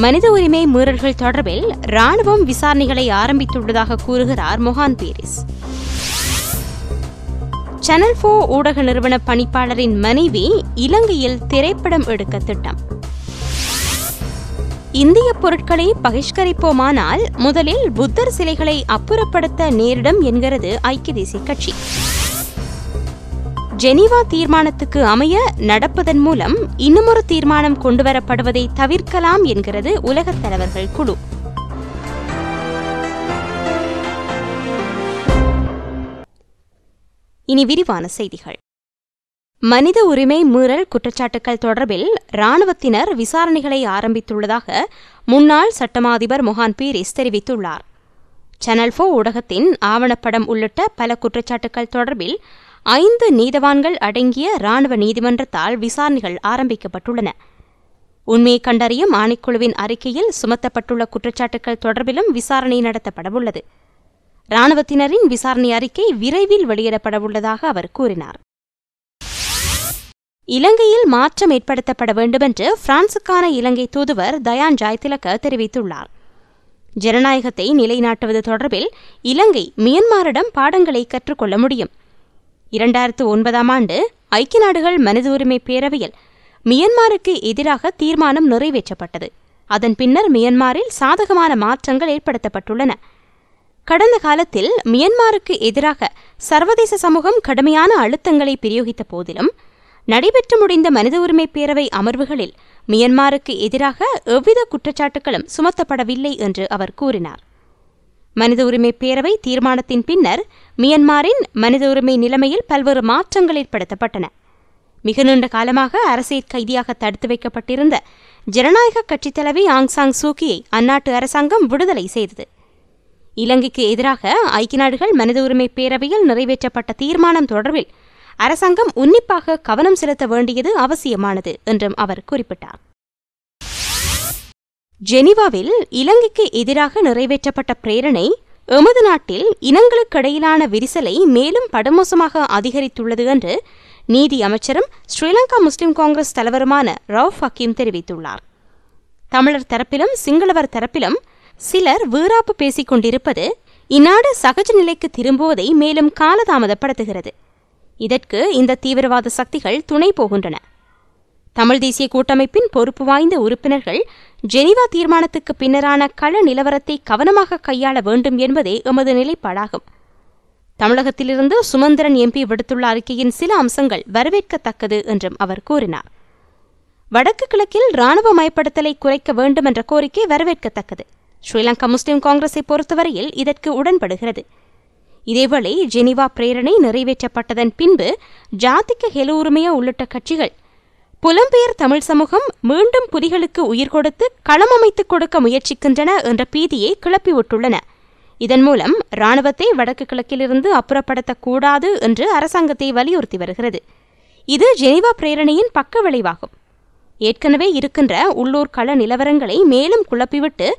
மனித உரிமை மீறல்கள் தொடர்பில் ராணுவம் விசாரணைகளை ஆரம்பித்துள்ளதாக கூறுகிறார் மொஹான் பீரிஸ். சேனல் 4 ஊடக நிறுவன பணிப்பாளரின் மனைவி இலங்கையில் திரைப்படம் எடுக்க திட்டம். இந்திய பொருட்களை பகிஷ்கரிப்போமானால் முதலில் புத்தர் சிலைகளை அப்புறப்படுத்த நேரிடும் என்கிறது ஐக்கிய தேசிய கட்சி. ஜெனீவா தீர்மானத்துக்கு அமைய நடப்பதன் மூலம் இன்னுமொரு தீர்மானம் கொண்டுவரப்படுவதை தவிர்க்கலாம் என்கிறது உலகத் தலைவர்கள் குழு. இனி விரிவான செய்திகள். மனித உரிமை மீறல் குற்றச்சாட்டுகள் தொடர்பில் இராணுவத்தினர் விசாரணைகளை ஆரம்பித்துள்ளதாக முன்னாள் சட்டமா அதிபர் மொஹான் பீரிஸ் தெரிவித்துள்ளார். சேனல் 4 ஊடகத்தின் ஆவணப்படம் உள்ளிட்ட பல குற்றச்சாட்டுகள் தொடர்பில் 5 நீதவான்கள் அடங்கிய இராணுவ நீதிமன்றத்தால் விசாரணைகள் ஆரம்பிக்கப்பட்டுள்ளன. உண்மையை கண்டறியும் ஆணைக்குழுவின் அறிக்கையில் சுமத்தப்பட்டுள்ள குற்றச்சாட்டுகள் தொடர்பிலும் விசாரணை நடத்தப்படவுள்ளது. இராணுவத்தினரின் விசாரணை அறிக்கை விரைவில் வெளியிடப்படவுள்ளதாக அவர் கூறினார். இலங்கையில் மாற்றம் ஏற்படுத்தப்பட வேண்டுமென்று பிரான்சுக்கான இலங்கை தூதுவர் தயான் ஜாய்திலக தெரிவித்துள்ளார். ஜனநாயகத்தை நிலைநாட்டுவது தொடர்பில் இலங்கை மியன்மாரிடம் பாடங்களை கற்றுக்கொள்ள முடியும். 2009ஆம் ஆண்டு ஐக்கிய நாடுகள் மனித உரிமை பேரவையில் மியன்மாருக்கு எதிராக தீர்மானம் நிறைவேற்றப்பட்டது. அதன் பின்னர் மியன்மாரில் சாதகமான மாற்றங்கள் ஏற்படுத்தப்பட்டுள்ளன. கடந்த காலத்தில் மியன்மாருக்கு எதிராக சர்வதேச சமூகம் கடுமையான அழுத்தங்களை பிரயோகித்த போதிலும் நடைபெற்று முடிந்த மனித உரிமை பேரவை அமர்வுகளில் மியன்மாருக்கு எதிராக எவ்வித குற்றச்சாட்டுகளும் சுமத்தப்படவில்லை என்று அவர் கூறினார். மனித உரிமை பேரவை தீர்மானத்தின் பின்னர் மியன்மாரின் மனித உரிமை நிலைமையில் பல்வேறு மாற்றங்கள் ஏற்படுத்தப்பட்டன. மிக நீண்ட காலமாக அரசியல் கைதியாக தடுத்து வைக்கப்பட்டிருந்த ஜனநாயக கட்சித் தலைவி ஆங் சாங் சூகியை அந்நாட்டு அரசாங்கம் விடுதலை செய்தது. இலங்கைக்கு எதிராக ஐக்கிய நாடுகள் மனித உரிமை பேரவையில் நிறைவேற்றப்பட்ட தீர்மானம் தொடர்பில் அரசாங்கம் உன்னிப்பாக கவனம் செலுத்த வேண்டியது அவசியமானது என்றும் அவர் குறிப்பிட்டார். ஜெனீவாவில் இலங்கைக்கு எதிராக நிறைவேற்றப்பட்ட பிரேரணை எமது நாட்டில் இனங்களுக்கிடையிலான விரிசலை மேலும் படுமோசமாக அதிகரித்துள்ளது என்று நீதி அமைச்சரும் ஸ்ரீலங்கா முஸ்லிம் காங்கிரஸ் தலைவருமான ரவுஃப் ஹக்கீம் தெரிவித்துள்ளார். தமிழர் தரப்பிலும் சிங்களவர் தரப்பிலும் சிலர் வீராப்பு பேசிக் கொண்டிருப்பது இந்நாடு சகஜ நிலைக்கு திரும்புவதை மேலும் காலதாமதப்படுத்துகிறது. இதற்கு இந்த தீவிரவாத சக்திகள் துணை போகின்றன. தமிழ் தேசிய கூட்டமைப்பின் பொறுப்பு வாய்ந்த உறுப்பினர்கள் ஜெனீவா தீர்மானத்துக்கு பின்னரான கள நிலவரத்தை கவனமாக கையாள வேண்டும் என்பதே எமது நிலைப்பாடாகும். தமிழகத்திலிருந்து சுமந்திரன் எம்பி விடுத்துள்ள அறிக்கையின் சில அம்சங்கள் வரவேற்கத்தக்கது என்றும் அவர் கூறினார். வடக்கு கிழக்கில் இராணுவமயப்படுத்தலை குறைக்க வேண்டும் என்ற கோரிக்கை வரவேற்கத்தக்கது. ஸ்ரீலங்கா முஸ்லிம் காங்கிரஸை பொறுத்தவரையில் இதற்கு உடன்படுகிறது. இதேவேளை ஜெனீவா பிரேரணை நிறைவேற்றப்பட்டதன் பின்பு ஜாதிக ஹெல உரிமையா உள்ளிட்ட கட்சிகள் புலம்பெயர் தமிழ் சமூகம் மீண்டும் புலிகளுக்கு உயிர் கொடுத்து களம் அமைத்துக் கொடுக்க முயற்சிக்கின்றன என்ற பீதியை கிளப்பிவிட்டுள்ளன. இதன் மூலம் இராணுவத்தை வடக்கு கிழக்கிலிருந்து அப்புறப்படுத்தக்கூடாது என்று அரசாங்கத்தை வலியுறுத்தி வருகிறது. இது ஜெனீவா பிரேரணையின் பக்க விளைவாகும். ஏற்கனவே இருக்கின்ற உள்ளூர் கள நிலவரங்களை மேலும் குழப்பிவிட்டு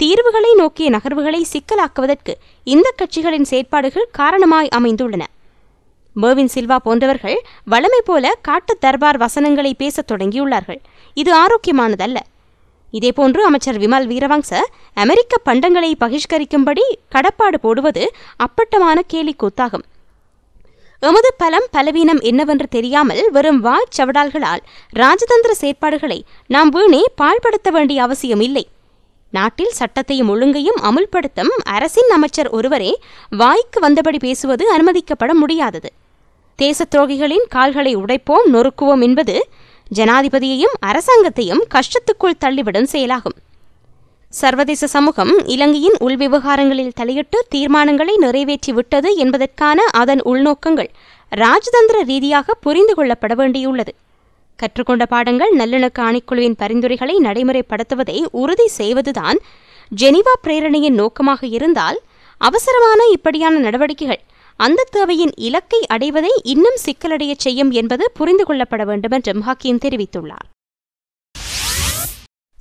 தீர்வுகளை நோக்கிய நகர்வுகளை சிக்கலாக்குவதற்கு இந்த கட்சிகளின் செயற்பாடுகள் காரணமாய் அமைந்துள்ளன. மேவின் சில்வா போன்றவர்கள் வழமை போல காட்டு தர்பார் வசனங்களை பேசத் தொடங்கியுள்ளார்கள். இது ஆரோக்கியமானதல்ல. இதேபோன்று அமைச்சர் விமல் வீரவங்ச அமெரிக்க பண்டங்களை பகிஷ்கரிக்கும்படி கடப்பாடு போடுவது அப்பட்டமான கேலிக்கூத்தாகும். எமது பலம் பலவீனம் என்னவென்று தெரியாமல் வெறும் வாய்ச்சவடால்களால் ராஜதந்திர செயற்பாடுகளை நாம் வீணே பாழ்படுத்த வேண்டிய அவசியம் இல்லை. நாட்டில் சட்டத்தையும் ஒழுங்கையும் அமுல்படுத்தும் அரசின் அமைச்சர் ஒருவரே வாய்க்கு வந்தபடி பேசுவது அனுமதிக்கப்பட முடியாதது. தேச துரோகிகளின் கால்களை உடைப்போம், நொறுக்குவோம் என்பது ஜனாதிபதியையும் அரசாங்கத்தையும் கஷ்டத்துக்குள் தள்ளிவிடும் செயலாகும். சர்வதேச சமூகம் இலங்கையின் உள்விவகாரங்களில் தலையிட்டு தீர்மானங்களை நிறைவேற்றிவிட்டது என்பதற்கான அதன் உள்நோக்கங்கள் ராஜதந்திர ரீதியாக புரிந்து கொள்ளப்பட வேண்டியுள்ளது. கற்றுக்கொண்ட பாடங்கள் நல்லிணக்க ஆணைக்குழுவின் பரிந்துரைகளை நடைமுறைப்படுத்துவதை உறுதி செய்வதுதான் ஜெனீவா பிரேரணையின் நோக்கமாக இருந்தால் அவசரமான இப்படியான நடவடிக்கைகள் அந்த தேவையின் இலக்கை அடைவதை இன்னும் சிக்கலடைய செய்யும் என்பது புரிந்து கொள்ளப்பட வேண்டும் என்றும் ஹக்கீம் தெரிவித்துள்ளார்.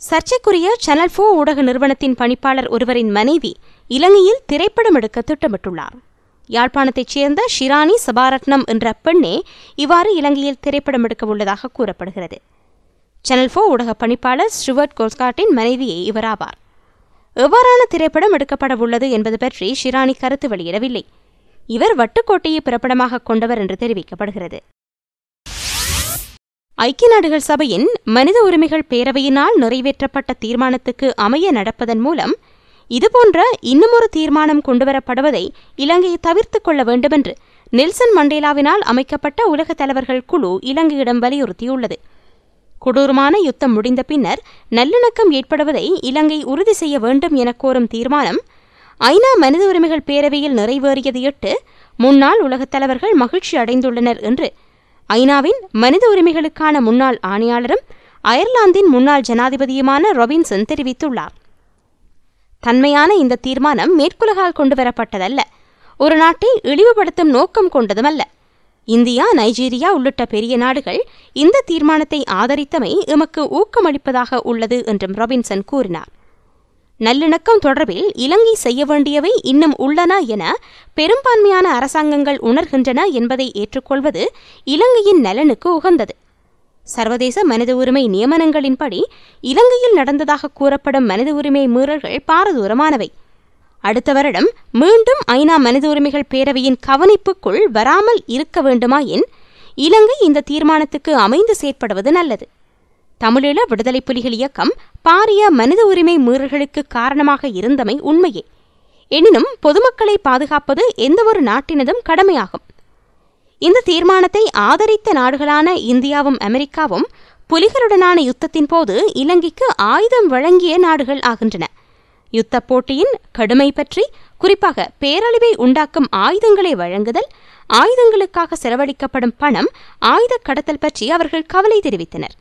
சர்ச்சைக்குரிய சேனல் 4 ஊடக நிறுவனத்தின் பணிப்பாளர் ஒருவரின் மனைவி இலங்கையில் திரைப்படம் எடுக்க திட்டமிட்டுள்ளார். யாழ்ப்பாணத்தைச் சேர்ந்த ஷிராணி சபாரத்னம் என்ற பெண்ணே இவ்வாறு இலங்கையில் திரைப்படம் எடுக்க உள்ளதாக கூறப்படுகிறது. சேனல் 4 ஊடக பணிப்பாளர் ஸ்டூவர்ட் கோல்ஸ்காட்டின் மனைவியே இவராவார். எவ்வாறான திரைப்படம் எடுக்கப்படவுள்ளது என்பது பற்றி ஷிராணி கருத்து வெளியிடவில்லை. இவர் வட்டுக்கோட்டையை பிறப்பிடமாக கொண்டவர் என்று தெரிவிக்கப்படுகிறது. ஐக்கிய நாடுகள் சபையின் மனித உரிமைகள் பேரவையினால் நிறைவேற்றப்பட்ட தீர்மானத்துக்கு அமைய நடப்பதன் மூலம் இதுபோன்ற இன்னுமொரு தீர்மானம் கொண்டுவரப்படுவதை இலங்கையை தவிர்த்துக் கொள்ள வேண்டுமென்று நெல்சன் மண்டேலாவினால் அமைக்கப்பட்ட உலக தலைவர்கள் குழு இலங்கையிடம் வலியுறுத்தியுள்ளது. கொடூரமான யுத்தம் முடிந்த பின்னர் நல்லிணக்கம் ஏற்படுவதை இலங்கை உறுதி செய்ய வேண்டும் என கோரும் தீர்மானம் ஐநா மனித உரிமைகள் பேரவையில் நிறைவேறியதையிட்டு முன்னாள் உலகத் தலைவர்கள் மகிழ்ச்சி அடைந்துள்ளனர் என்று ஐநாவின் மனித உரிமைகளுக்கான முன்னாள் ஆணையாளரும் அயர்லாந்தின் முன்னாள் ஜனாதிபதியுமான ரொபின்சன் தெரிவித்துள்ளார். தன்மையான இந்த தீர்மானம் மேற்குலகால் கொண்டுவரப்பட்டதல்ல, ஒரு நாட்டை இழிவுபடுத்தும் நோக்கம் கொண்டதுமல்ல. இந்தியா, நைஜீரியா உள்ளிட்ட பெரிய நாடுகள் இந்த தீர்மானத்தை ஆதரித்தமை எமக்கு ஊக்கமளிப்பதாக உள்ளது என்றும் ரொபின்சன் கூறினார். நல்லிணக்கம் தொடர்பில் இலங்கை செய்ய வேண்டியவை இன்னும் உள்ளன என பெரும்பான்மையான அரசாங்கங்கள் உணர்கின்றன என்பதை ஏற்றுக்கொள்வது இலங்கையின் நலனுக்கு உகந்தது. சர்வதேச மனித உரிமை நியமனங்களின்படி இலங்கையில் நடந்ததாக கூறப்படும் மனித உரிமை மீறல்கள் பாரதூரமானவை. அடுத்த வருடம் மீண்டும் ஐநா மனித உரிமைகள் பேரவையின் கவனிப்புக்குள் வராமல் இருக்க வேண்டுமாயின் இலங்கை இந்த தீர்மானத்துக்கு அமைந்து செயற்படுவது நல்லது. தமிழீழ விடுதலை புலிகள் இயக்கம் பாரிய மனித உரிமை மீறல்களுக்கு காரணமாக இருந்தமை உண்மையே. எனினும் பொதுமக்களை பாதுகாப்பது எந்தவொரு நாட்டினதும் கடமையாகும். இந்த தீர்மானத்தை ஆதரித்த நாடுகளான இந்தியாவும் அமெரிக்காவும் புலிகளுடனான யுத்தத்தின் போது இலங்கைக்கு ஆயுதம் வழங்கிய நாடுகள் ஆகின்றன. யுத்த போட்டியின் கடுமை பற்றி, குறிப்பாக பேரழிவை உண்டாக்கும் ஆயுதங்களை வழங்குதல், ஆயுதங்களுக்காக செலவழிக்கப்படும் பணம், ஆயுத கடத்தல் பற்றி அவர்கள் கவலை தெரிவித்தனர்.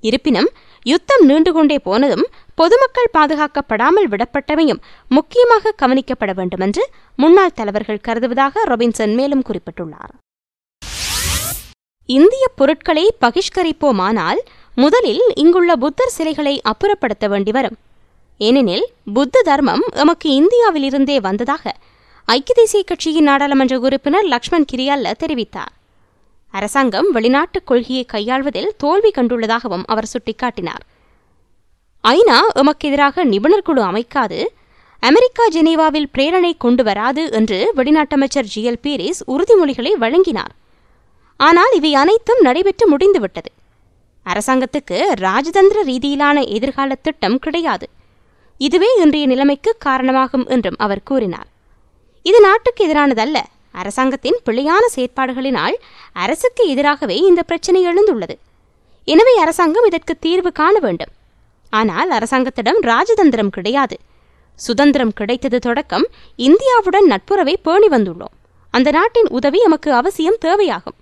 இருப்பினும் யுத்தம் நீண்டுகொண்டே போனதும் பொதுமக்கள் பாதுகாக்கப்படாமல் விடப்பட்டவையும் முக்கியமாக கவனிக்கப்பட வேண்டுமென்று முன்னாள் தலைவர்கள் கருதுவதாக ரொபின்சன் மேலும் குறிப்பிட்டுள்ளார். இந்திய பொருட்களை பகிஷ்கரிப்போமானால் முதலில் இங்குள்ள புத்தர் சிலைகளை அப்புறப்படுத்த வேண்டி வரும். ஏனெனில் புத்த தர்மம் எமக்கு இந்தியாவிலிருந்தே வந்ததாக ஐக்கிய தேசிய கட்சியின் நாடாளுமன்ற உறுப்பினர் லக்ஷ்மண் கிரியால்ல தெரிவித்தார். அரசாங்கம் வெளிநாட்டுக் கொள்கையை கையாள்வதில் தோல்வி கண்டுள்ளதாகவும் அவர் சுட்டிக்காட்டினார். ஐநா எமக்கு எதிராக நிபுணர் குழு அமைக்காது, அமெரிக்கா ஜெனீவாவில் பிரேரணை கொண்டு வராது என்று வெளிநாட்டமைச்சர் ஜிஎல் பீரிஸ் உறுதிமொழிகளை வழங்கினார். ஆனால் இவை அனைத்தும் நடைபெற்று முடிந்துவிட்டது. அரசாங்கத்துக்கு ராஜதந்திர ரீதியிலான எதிர்கால திட்டம் கிடையாது. இதுவே இன்றைய நிலைமைக்கு காரணமாகும் என்றும் அவர் கூறினார். இது நாட்டுக்கு எதிரானதல்ல. அரசாங்கத்தின் பிழையான செயற்பாடுகளினால் அரசுக்கு எதிராகவே இந்த பிரச்சினை எழுந்துள்ளது. எனவே அரசாங்கம் இதற்கு தீர்வு காண வேண்டும். ஆனால் அரசாங்கத்திடம் ராஜதந்திரம் கிடையாது. சுதந்திரம் கிடைத்தது தொடக்கம் இந்தியாவுடன் நட்புறவை பேணி வந்துள்ளோம். அந்த நாட்டின் உதவி நமக்கு அவசியம் தேவையாகும்.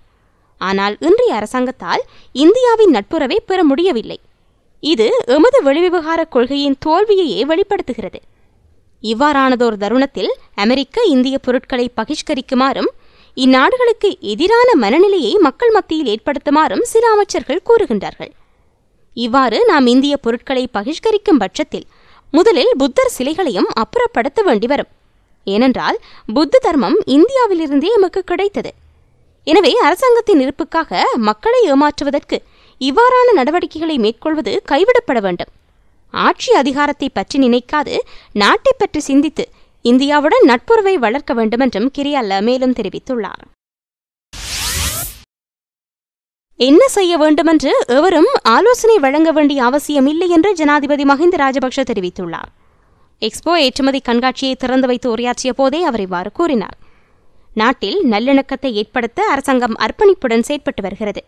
ஆனால் இன்றைய அரசாங்கத்தால் இந்தியாவின் நட்புறவை பெற முடியவில்லை. இது எமது வெளிவிவகார கொள்கையின் தோல்வியையே வெளிப்படுத்துகிறது. இவ்வாறானதோர் தருணத்தில் அமெரிக்க இந்திய பொருட்களை பகிஷ்கரிக்குமாறும் இந்நாடுகளுக்கு எதிரான மனநிலையை மக்கள் மத்தியில் ஏற்படுத்துமாறும் சில அமைச்சர்கள் கூறுகின்றார்கள். இவ்வாறு நாம் இந்திய பொருட்களை பகிஷ்கரிக்கும் பட்சத்தில் முதலில் புத்தர் சிலைகளையும் அப்புறப்படுத்த வேண்டி வரும். ஏனென்றால் புத்த தர்மம் இந்தியாவிலிருந்தே எமக்கு கிடைத்தது. எனவே அரசாங்கத்தின் இருப்புக்காக மக்களை ஏமாற்றுவதற்கு இவ்வாறான நடவடிக்கைகளை மேற்கொள்வது கைவிடப்பட வேண்டும். ஆட்சி அதிகாரத்தை பற்றி நினைக்காது நாட்டை பற்றி சிந்தித்து இந்தியாவுடன் நட்புறவை வளர்க்க வேண்டும் என்றும் கிரியால்ல மேலும் தெரிவித்துள்ளார். என்ன செய்ய வேண்டுமென்று எவரும் ஆலோசனை வழங்க வேண்டிய அவசியம் இல்லை என்று ஜனாதிபதி மஹிந்த ராஜபக்ஷ தெரிவித்துள்ளார். எக்ஸ்போ ஏற்றுமதி கண்காட்சியை திறந்து வைத்து உரையாற்றிய போதே அவர் இவ்வாறு கூறினார். நாட்டில் நல்லிணக்கத்தை ஏற்படுத்த அரசாங்கம் அர்ப்பணிப்புடன் செயற்பட்டு வருகிறது.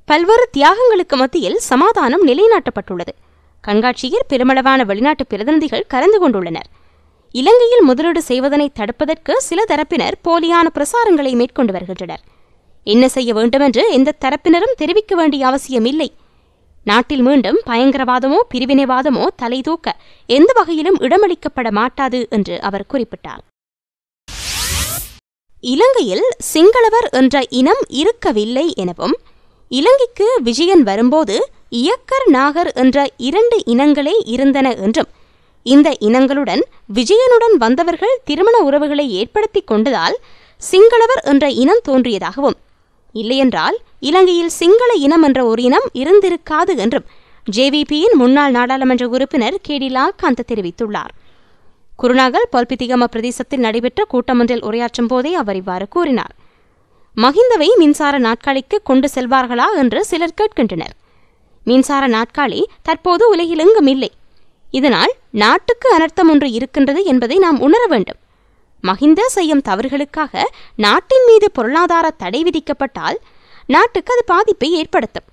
பல்வேறு தியாகங்களுக்கு மத்தியில் சமாதானம் நிலைநாட்டப்பட்டுள்ளது. கண்காட்சியில் பெருமளவான வெளிநாட்டு பிரதிநிதிகள் கலந்து கொண்டுள்ளனர். இலங்கையில் முதலீடு செய்வதனை தடுப்பதற்கு சில தரப்பினர் போலியான பிரசாரங்களை மேற்கொண்டு வருகின்றனர். என்ன செய்ய வேண்டுமென்று எந்த தரப்பினரும் தெரிவிக்க வேண்டிய அவசியம் இல்லை. நாட்டில் மீண்டும் பயங்கரவாதமோ பிரிவினைவாதமோ தலை தூக்க எந்த வகையிலும் இடமளிக்கப்பட மாட்டாது என்று அவர் குறிப்பிட்டார். இலங்கையில் சிங்களவர் என்ற இனம் இருக்கவில்லை எனவும், இலங்கைக்கு விஜயன் வரும்போது இயக்கர் நாகர் என்ற 2 இனங்களே இருந்தன என்றும், இந்த இனங்களுடன் விஜயனுடன் வந்தவர்கள் திருமண உறவுகளை ஏற்படுத்திக் கொண்டதால் சிங்களவர் என்ற இனம் தோன்றியதாகவும், இல்லையென்றால் இலங்கையில் சிங்கள இனம் என்ற ஒரு இனம் இருந்திருக்காது என்றும் ஜேவிபியின் முன்னாள் நாடாளுமன்ற உறுப்பினர் கேடி லால்காந்த் தெரிவித்துள்ளார். குருநாகல் பொல்பித்திகம பிரதேசத்தில் நடைபெற்ற கூட்டமொன்றில் உரையாற்றும் போதே அவர் இவ்வாறு கூறினார். மஹிந்தவை மின்சார நாட்காலிக்கு கொண்டு செல்வார்களா என்று சிலர் கேட்கின்றனர். மின்சார நாட்காலி தற்போது உலகிலெங்கும் இல்லை. இதனால் நாட்டுக்கு அனர்த்தம் ஒன்று இருக்கின்றது என்பதை நாம் உணர வேண்டும். மஹிந்த செய்யும் தவறுகளுக்காக நாட்டின் மீது பொருளாதார தடை விதிக்கப்பட்டால் நாட்டுக்கு அது பாதிப்பை ஏற்படுத்தும்.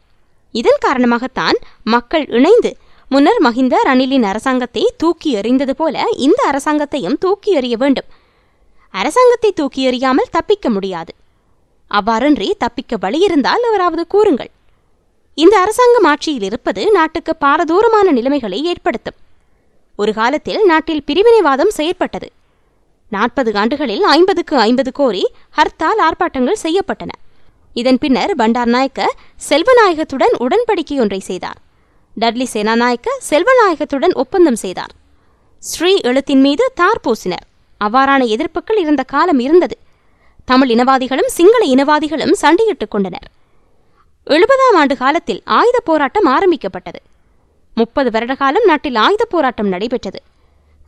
இதன் காரணமாகத்தான் மக்கள் இணைந்து முன்னர் மஹிந்த ரணிலின் அரசாங்கத்தை தூக்கி எறிந்தது போல இந்த அரசாங்கத்தையும் தூக்கி எறிய வேண்டும். அரசாங்கத்தை தூக்கி எறியாமல் தப்பிக்க முடியாது. அவ்வாறன்றி தப்பிக்க வழியிருந்தால் அவராவது கூறுங்கள். இந்த அரசாங்கம் ஆட்சியில் இருப்பது நாட்டுக்கு பாரதூரமான நிலைமைகளை ஏற்படுத்தும். ஒரு காலத்தில் நாட்டில் பிரிவினைவாதம் செயற்பட்டது. 40 ஆண்டுகளில் 50க்கு 50 கோரி ஹர்த்தால் ஆர்ப்பாட்டங்கள் செய்யப்பட்டன. இதன் பின்னர் பண்டார் நாயக்க செல்வநாயகத்துடன் உடன்படிக்கை ஒன்றை செய்தார். டட்லி சேனாநாயக்க செல்வநாயகத்துடன் ஒப்பந்தம் செய்தார். ஸ்ரீ எழுத்தின் மீது தார் பூசினர். அவ்வாறான எதிர்ப்புகள் இருந்த காலம் இருந்தது. தமிழ் இனவாதிகளும் சிங்கள இனவாதிகளும் சண்டையிட்டுக் கொண்டனர். 70ஆம் ஆண்டு காலத்தில் ஆயுத போராட்டம் ஆரம்பிக்கப்பட்டது. 30 வருட காலம் நாட்டில் ஆயுத போராட்டம் நடைபெற்றது.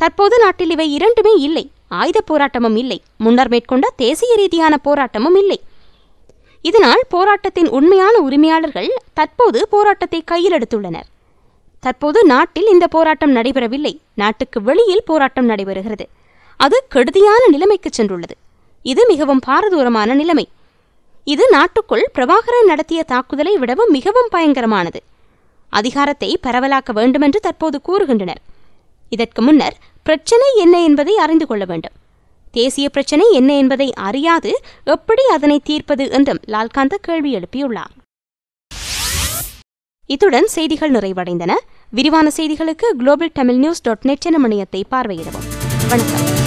தற்போது நாட்டில் இவை இரண்டுமே இல்லை. ஆயுத போராட்டமும் இல்லை, முன்னர் மேற்கொண்ட தேசிய ரீதியான போராட்டமும் இல்லை. இதனால் போராட்டத்தின் உண்மையான உரிமையாளர்கள் தற்போது போராட்டத்தை கையில் எடுத்துள்ளனர். தற்போது நாட்டில் இந்த போராட்டம் நடைபெறவில்லை, நாட்டுக்கு வெளியில் போராட்டம் நடைபெறுகிறது. அது கெடுதியான நிலைமைக்கு சென்றுள்ளது. இது மிகவும் பாரதூரமான நிலைமை. இது நாட்டுக்குள் பிரபாகரன் நடத்திய தாக்குதலை விடவும் மிகவும் பயங்கரமானது. அதிகாரத்தை பரவலாக்க வேண்டுமென்று தற்போது கூறுகின்றனர். இதற்கு முன்னர் பிரச்சினை என்ன என்பதை அறிந்து கொள்ள வேண்டும். தேசிய பிரச்சினை என்ன என்பதை அறியாது எப்படி அதனை தீர்ப்பது என்றும் லால்காந்த கேள்வி எழுப்பியுள்ளார். இத்துடன் செய்திகள் நிறைவடைந்தன. விரிவான செய்திகளுக்கு globaltamilnews.net என இணையத்தை பார்வையிடவும். வணக்கம்.